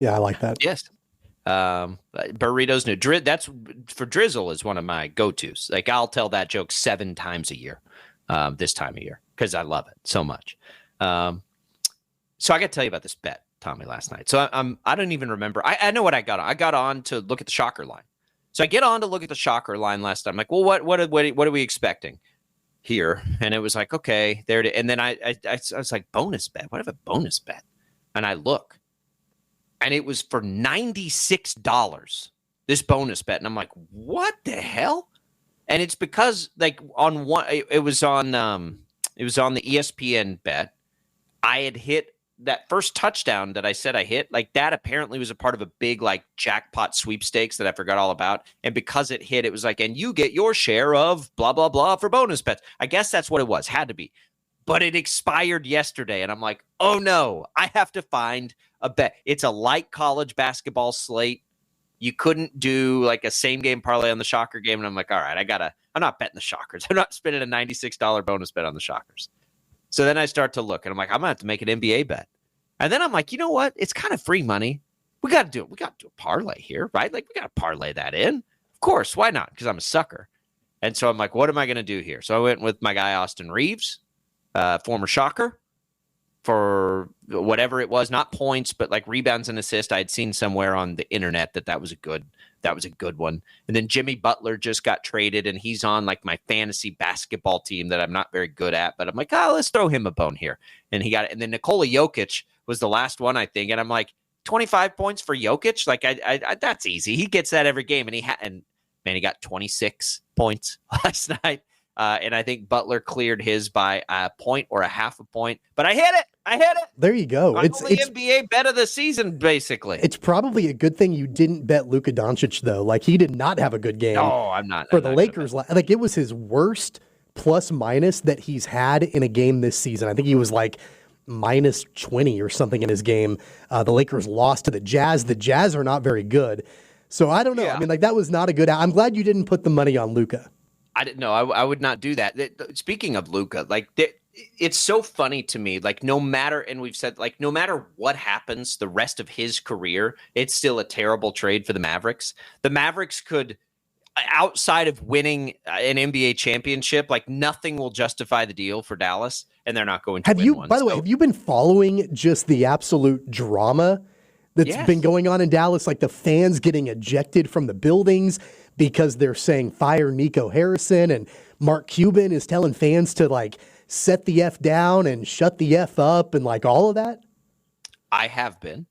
Yeah, I like that. Yes. Burritos new. That's for Drizzle is one of my go-tos. Like I'll tell that joke 7 times a year, this time of year, because I love it so much. So I got to tell you about this bet, Tommy, last night. So I don't even remember. I know what I got on. I got on to look at the shocker line. So I get on to look at the shocker line last time. I'm like, well, what are we expecting here? And it was like, okay, there it is. And then I was like, bonus bet. What if a bonus bet? And I look, and it was for $96. This bonus bet, and I'm like, what the hell? And it's because like on one, it was on the ESPN bet. I had hit that first touchdown that I said I hit, like that apparently was a part of a big like jackpot sweepstakes that I forgot all about. And because it hit, it was like, and you get your share of blah, blah, blah for bonus bets. I guess that's what it was. Had to be. But it expired yesterday. And I'm like, oh no, I have to find a bet. It's a light college basketball slate. You couldn't do like a same game parlay on the Shocker game. And I'm like, all right, I'm not betting the Shockers. I'm not spending a $96 bonus bet on the Shockers. So then I start to look, and I'm like, I'm going to have to make an NBA bet. And then I'm like, you know what? It's kind of free money. We got to do it. We got to do a parlay here, right? Like, we got to parlay that in. Of course. Why not? Because I'm a sucker. And so I'm like, what am I going to do here? So I went with my guy, Austin Reeves, former Shocker, for whatever it was, not points, but like rebounds and assists. I had seen somewhere on the internet that was a good one. And then Jimmy Butler just got traded, and he's on like my fantasy basketball team that I'm not very good at, but I'm like, let's throw him a bone here. And he got it. And then Nikola Jokic was the last one, I think. And I'm like, 25 points for Jokic? Like I that's easy. He gets that every game. And he got 26 points last night. And I think Butler cleared his by a point or a half a point. But I hit it. There you go. It's the NBA bet of the season, basically. It's probably a good thing you didn't bet Luka Doncic, though. Like, he did not have a good game. No, I'm not. For the Lakers, like, it was his worst plus minus that he's had in a game this season. I think he was like minus 20 or something in his game. The Lakers lost to the Jazz. The Jazz are not very good. So I don't know. Yeah. I mean, like, that was not a good. I'm glad you didn't put the money on Luka. I didn't know. I would not do that. Speaking of Luka, like, it's so funny to me. Like, no matter, and we've said, like, no matter what happens the rest of his career, it's still a terrible trade for the Mavericks. The Mavericks could, outside of winning an NBA championship, like, nothing will justify the deal for Dallas, and they're not going to win one. By the way, have you been following just the absolute drama that's been going on in Dallas? Like, the fans getting ejected from the buildings because they're saying fire Nico Harrison, and Mark Cuban is telling fans to, like, set the F down and shut the F up and, like, all of that? I have been.